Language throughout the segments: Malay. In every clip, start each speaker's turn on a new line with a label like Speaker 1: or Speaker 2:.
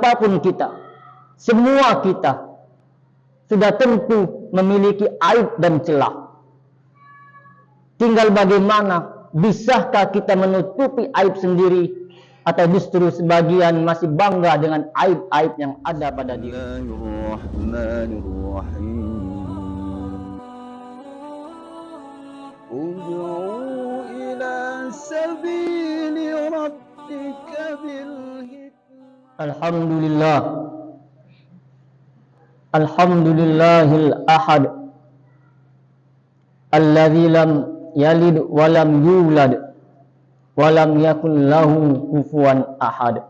Speaker 1: siapapun kita, semua kita sudah tentu memiliki aib dan celah. Tinggal bagaimana, bisakah kita menutupi aib sendiri, atau justru sebagian masih bangga dengan aib-aib yang ada pada diri. Alhamdulillah, alhamdulillahil ahad, alladzi lam yalid wa lam yulad wa lam yakul lahu kufuwan ahad.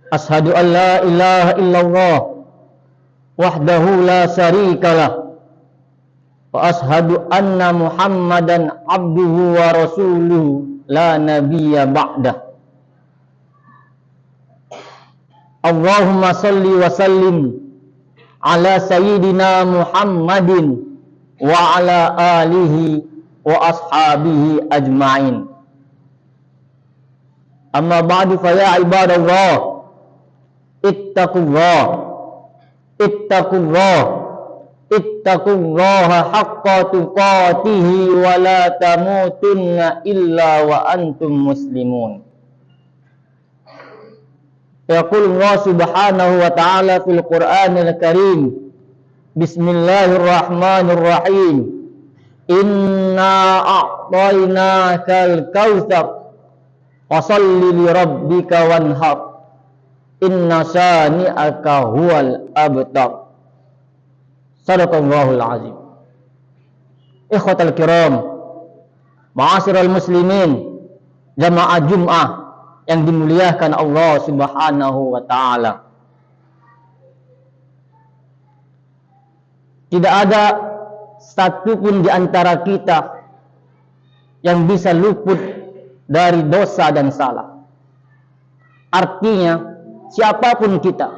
Speaker 1: Ashhadu an la ilaha illallah wahdahu la syarikalah, wa ashhadu anna Muhammadan abduhu wa rasuluhu la nabiyya ba'dah. Allahumma salli wa sallim ala sayyidina Muhammadin wa ala alihi wa ashabihi ajma'in. Amma ba'du, fa ya ibadallah, ittaqullah, ittaqullah, ittaqullaha haqqa tuqatihi wa la tamutunna illa wa antum muslimun. Yaqul Allah subhanahu wa ta'ala fil Qur'anil Karim, Bismillahirrahmanirrahim, Inna a'tainakal kautsar fasalli li rabbika wanhar, inna syani'aka huwal abtar. Sadaqallahul azim. Ikhwatal kiram, ma'asyiral muslimin, jamaah Jum'ah yang dimuliakan Allah subhanahu wa ta'ala. Tidak ada satupun di antara kita yang bisa luput dari dosa dan salah. Artinya, siapapun kita,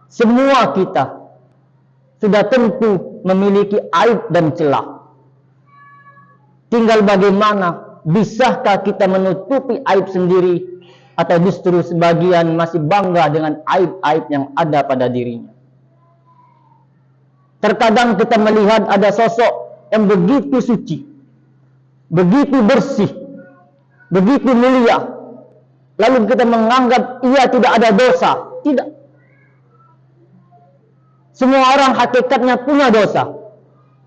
Speaker 1: semua kita sudah tentu memiliki aib dan celah. Tinggal bagaimana, bisakah kita menutupi aib sendiri, atau justru sebagian masih bangga dengan aib-aib yang ada pada dirinya. Terkadang kita melihat ada sosok yang begitu suci, begitu bersih, begitu mulia, lalu kita menganggap ia tidak ada dosa. Tidak. Semua orang hakikatnya punya dosa.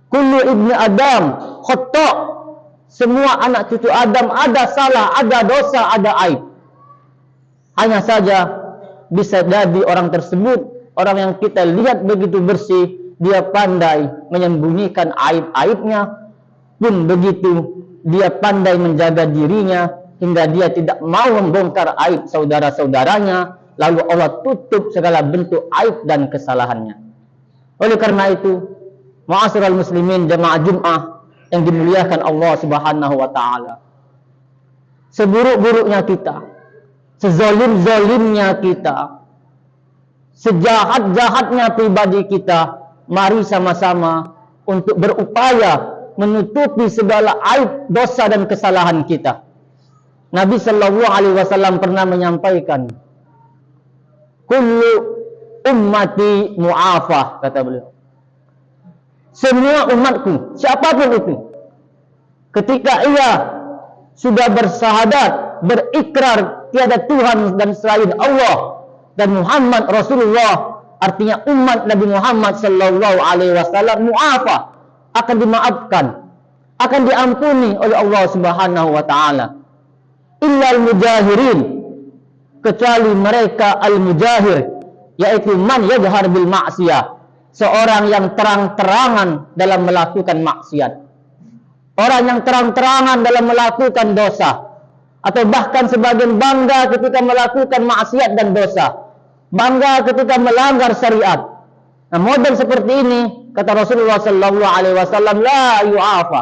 Speaker 1: Kullu ibni Adam khata'. Semua anak cucu Adam ada salah, ada dosa, ada aib. Hanya saja bisa jadi orang tersebut, orang yang kita lihat begitu bersih, dia pandai menyembunyikan aib-aibnya. Pun begitu, dia pandai menjaga dirinya hingga dia tidak mau membongkar aib saudara-saudaranya, lalu Allah tutup segala bentuk aib dan kesalahannya. Oleh karena itu, ma'asyiral muslimin jamaah Jum'ah yang dimuliakan Allah subhanahu wa ta'ala, seburuk-buruknya kita, sezalim-zalimnya kita, sejahat-jahatnya pribadi kita, mari sama-sama untuk berupaya menutupi segala aib, dosa dan kesalahan kita. Nabi sallallahu alaihi wasallam pernah menyampaikan, kullu ummati mu'afah, kata beliau. Semua umatku, siapapun itu, ketika ia sudah bersahadat, berikrar tiada Tuhan dan selain Allah dan Muhammad Rasulullah, artinya umat Nabi Muhammad sallallahu alaihi wasallam mu'afah, akan dimaafkan, akan diampuni oleh Allah subhanahu wa ta'ala. Illal mujahirin, kecuali mereka al-mujahir, yaitu man yajhar bil ma'siyah, seorang yang terang-terangan dalam melakukan maksiat, orang yang terang-terangan dalam melakukan dosa, atau bahkan sebagian bangga ketika melakukan maksiat dan dosa, bangga ketika melanggar syariat. Nah, model seperti ini, kata Rasulullah sallallahu alaihi wasallam, la yu'afa,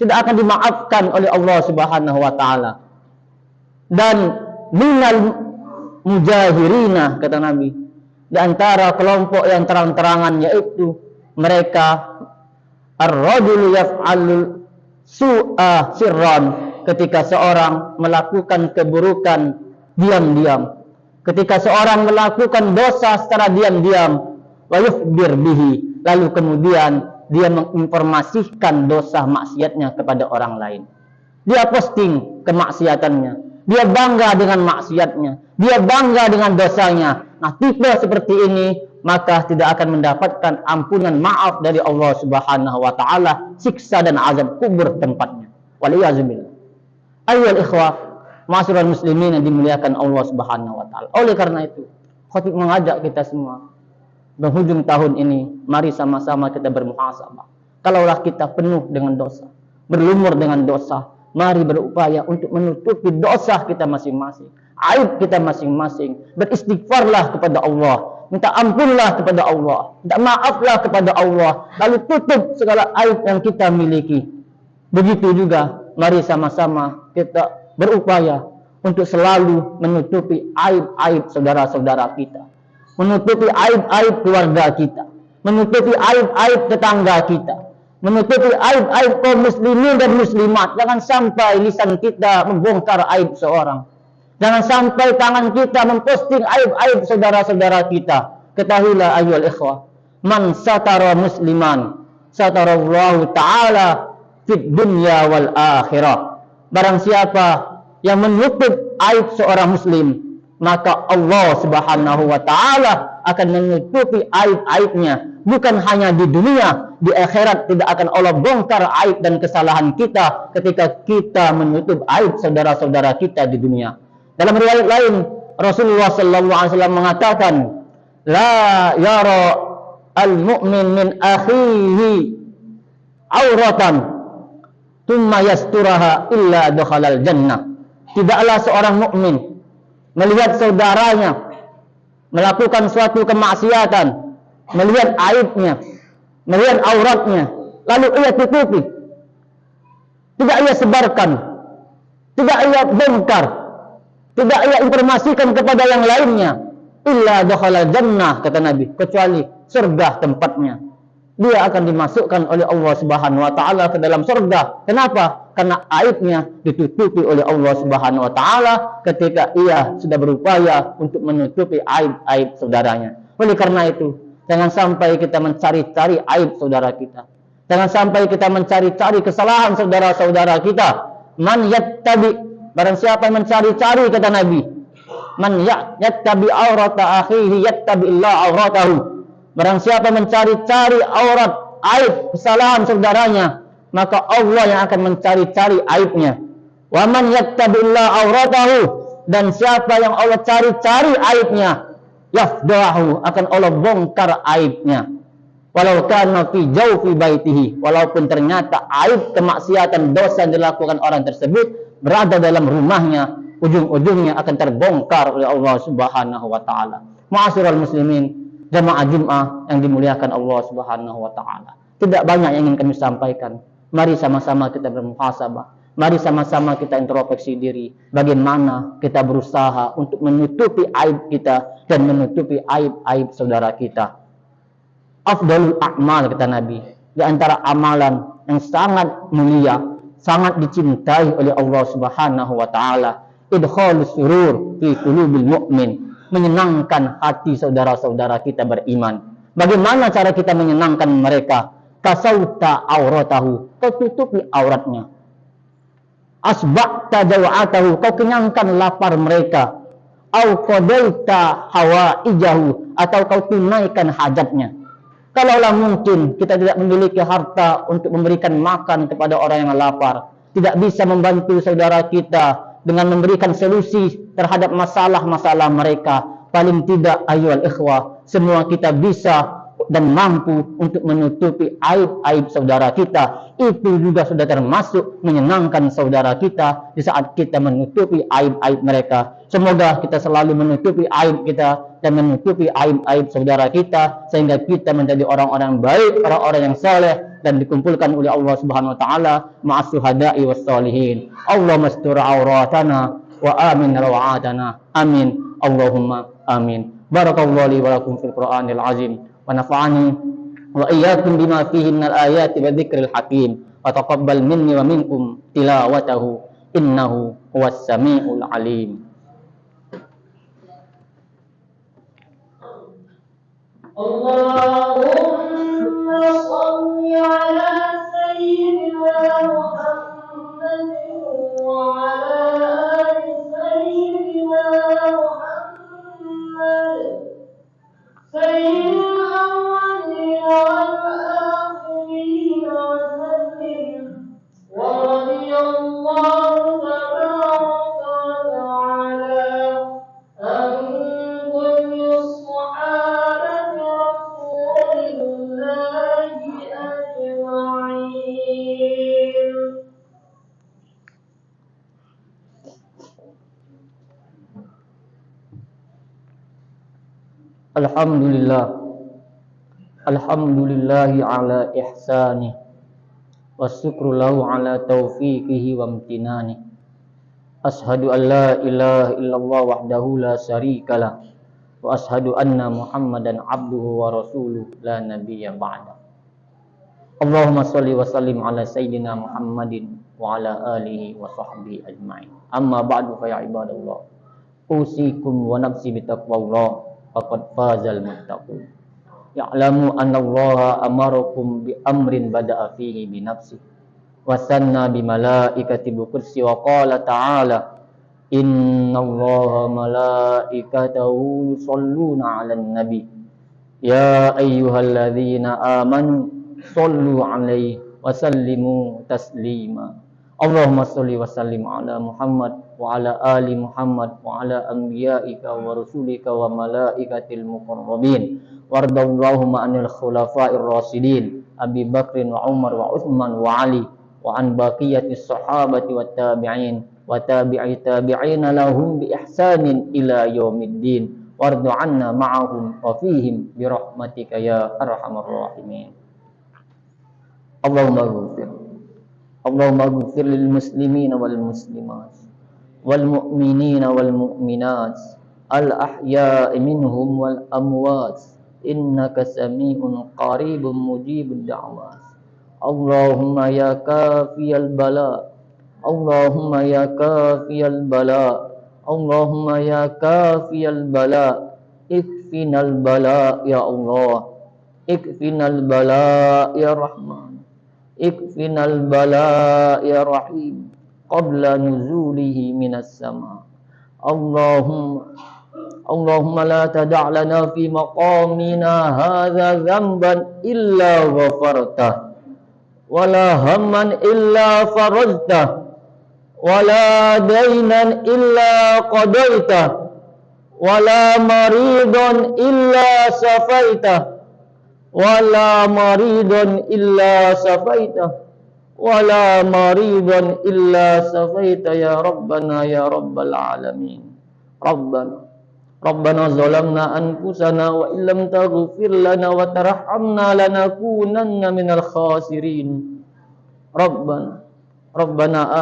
Speaker 1: tidak akan dimaafkan oleh Allah subhanahu wa ta'ala. Dan minal mujahirina, kata Nabi, di antara kelompok yang terang-terangan, yaitu mereka ar-rajulu yaf'alul su'a sirran, ketika seorang melakukan keburukan diam-diam, ketika seorang melakukan dosa secara diam-diam, wa yukhbir bihi, lalu kemudian dia menginformasikan dosa maksiatnya kepada orang lain. Dia posting kemaksiatannya, dia bangga dengan maksiatnya, dia bangga dengan dosanya. Nah, tipe seperti ini maka tidak akan mendapatkan ampunan maaf dari Allah Subhanahu wa taala, siksa dan azab kubur tempatnya. Waliyazubillah. Ayyuhal ikhwah, ma'asyiral muslimin yang dimuliakan Allah Subhanahu wa taala. Oleh karena itu, khatib mengajak kita semua, penghujung tahun ini, mari sama-sama kita bermuhasabah. Kalaulah kita penuh dengan dosa, berlumur dengan dosa, mari berupaya untuk menutupi dosa kita masing-masing, aib kita masing-masing. Beristighfarlah kepada Allah, minta ampunlah kepada Allah, minta maaflah kepada Allah, lalu tutup segala aib yang kita miliki. Begitu juga, mari sama-sama kita berupaya untuk selalu menutupi aib-aib saudara-saudara kita, menutupi aib-aib keluarga kita, menutupi aib-aib tetangga kita, menutupi aib-aib kaum muslimin dan muslimat. Jangan sampai lisan kita membongkar aib seorang. Jangan sampai tangan kita memposting aib-aib saudara-saudara kita. Ketahuilah ayyuhal ikhwah, man satara musliman satarallahu ta'ala fid dunya wal akhirah. Barang siapa yang menutup aib seorang muslim, maka Allah Subhanahu wa taala akan menutupi aib-aibnya, bukan hanya di dunia, di akhirat tidak akan Allah bongkar aib dan kesalahan kita ketika kita menutup aib saudara-saudara kita di dunia. Dalam riwayat lain, Rasulullah sallallahu alaihi wasallam mengatakan, la yara al-mu'min min akhihi auratan thumma yasturaha illa dakhalal jannah. Tidaklah seorang mukmin melihat saudaranya melakukan suatu kemaksiatan, melihat aibnya, melihat auratnya, lalu ia tutupi, tidak ia sebarkan, tidak ia bongkar, tidak ia informasikan kepada yang lainnya, illa dakhalal jannah, kata Nabi, kecuali surga tempatnya. Dia akan dimasukkan oleh Allah Subhanahu wa taala ke dalam surga. Kenapa? Karena aibnya ditutupi oleh Allah Subhanahu wa taala ketika ia sudah berupaya untuk menutupi aib-aib saudaranya. Oleh karena itu, jangan sampai kita mencari-cari aib saudara kita. Jangan sampai kita mencari-cari kesalahan saudara-saudara kita. Man yattabi, barang siapa yang mencari-cari, kata Nabi, man yattabi aurata akhihi yattabi Allah auratahu. Barang siapa mencari-cari aurat, aib, kesalahan saudaranya, maka Allah yang akan mencari-cari aibnya. Wa man yattabi'illah auratahu, dan siapa yang Allah cari-cari aibnya, yafdahu, akan Allah bongkar aibnya. Walau kana fi jawfi baitihi, walaupun ternyata aib kemaksiatan dosa yang dilakukan orang tersebut berada dalam rumahnya, ujung-ujungnya akan terbongkar oleh Allah Subhanahu wa taala. Ma'asyiral muslimin, jamaah Jumat yang dimuliakan Allah Subhanahu wa taala. Tidak banyak yang ingin kami sampaikan. Mari sama-sama kita bermuhasabah. Mari sama-sama kita introspeksi diri. Bagaimana kita berusaha untuk menutupi aib kita dan menutupi aib-aib saudara kita. Afdalul a'mal, kata Nabi, di antara amalan yang sangat mulia, sangat dicintai oleh Allah Subhanahu wa taala, idkhalus surur fi qulubil mu'min, menyenangkan hati saudara-saudara kita beriman. Bagaimana cara kita menyenangkan mereka? Kasauta auratahu, kau tutupi auratnya. Asba'ta jawa'atahu, kau kenyangkan lapar mereka. Au qadaita hawaijahu, atau kau tunaikan hajatnya. Kalaulah mungkin kita tidak memiliki harta untuk memberikan makan kepada orang yang lapar, tidak bisa membantu saudara kita dengan memberikan solusi terhadap masalah-masalah mereka, paling tidak ayyuhal ikhwah, semua kita bisa dan mampu untuk menutupi aib-aib saudara kita. Itu juga sudah termasuk menyenangkan saudara kita di saat kita menutupi aib-aib mereka. Semoga kita selalu menutupi aib kita dan menutupi aib-aib saudara kita, sehingga kita menjadi orang-orang baik, orang-orang yang saleh, dan dikumpulkan oleh Allah Subhanahu wa taala ma'as syuhada'i was sholihin. Allahumma astur auratana wa amin rawatana. Amin. Allahumma amin. Barakallahu li wa lakum fil Qur'anil azim wa nafa'ani wa iyyakum bima fihi minal ayati wa dzikril hakim wa taqabbal minni wa minkum tilawatahu innahu huwas samiul alim.
Speaker 2: اللهم صل على سيدنا محمد وعلى آل سيدنا محمد سيد الأولين والآخرين وسلم ورضي الله تبارك وتعالى عن كل الصحابة رسول الله أجمعين.
Speaker 1: Alhamdulillahi ala ihsani wa syukru lahu ala taufiqihi wa amtinani. Ashhadu an la ilaha illallah wahdahu la syarikalah wa ashhadu anna Muhammadan abduhu wa rasuluh la nabiyya ba'da. Allahumma sholli wa sallim ala sayyidina Muhammadin wa ala alihi wa sahbihi ajma'in. Amma ba'du fa ya ibadallah. Usikum wa nafsi bitaqwallah. Faqad fazal muttaqun. Ya'lamu anna Allah amarakum bi amrin bada'a fihi bi nafsi wa sanna bi malaikati bi kursi wa qala ta'ala inna Allaha malaikatahu yusholluna 'alan nabi ya ayyuhalladzina amanu shollu 'alaihi wa sallimu taslima. Allahumma sholli wa sallim ala Muhammad wa ala ali Muhammad wa ala anbiya'ika wa rusulika wa malaikatil muqarrabin wardallahumma anil khulafa'ir rasyidin Abi Bakrin wa Umar wa Utsman wa Ali wa an baqiyatis sahabati wat tabi'in wa tabi'i tabi'ina lahum bi ihsanin ila yaumiddin wardu 'anna ma'ahum wa fihim bi rahmatika ya arhamar rahimin. Allahumma ighfir lil muslimina wal muslimat wal mu'minina wal mu'minat al ahya'i minhum wal amwat innaka sami'un qaribun mujibud da'wat. Allahumma ya kafiyal bala, Allahumma ya kafiyal bala, Allahumma ya kafiyal bala, ikfinal bala ya Allah, ikfinal bala ya Rahman, ikfinal bala ya Rahim qabla nuzulihi minas sama. Allahumma la tada' lana fi maqamina hadza dhanban illa ghafartah wala hamman illa farajtah wala daynan illa qadaitah wala maridan illa safaitah wala maridan illa safaitah wala maridan illa safaitah ya rabbana ya rabbal alamin. Rabbana zalamna anfusana wa illam taghfir lana wa tarhamna lanakunanna minal khasirin. Rabbana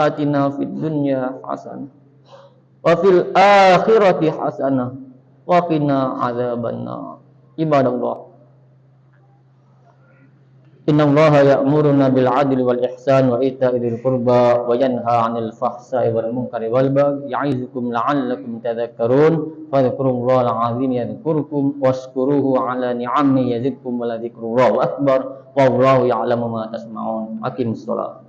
Speaker 1: atina fid dunya hasanah wa fil akhirati hasanah wa qina adzabannar. Ibadallah, innallaha ya'muruna bil 'adli wal ihsan wa ita'i dzil qurba wa yanha 'anil fahsai wal munkari wal baghi ya'izukum la'allakum tadhakkarun. Fadhkurullahal 'azim yadhkurkum washkuruhu 'ala ni'amihi yazidkum wa la dzikrullahi akbar wallahu ya'lamu ma tasma'un. Aqimus shalah.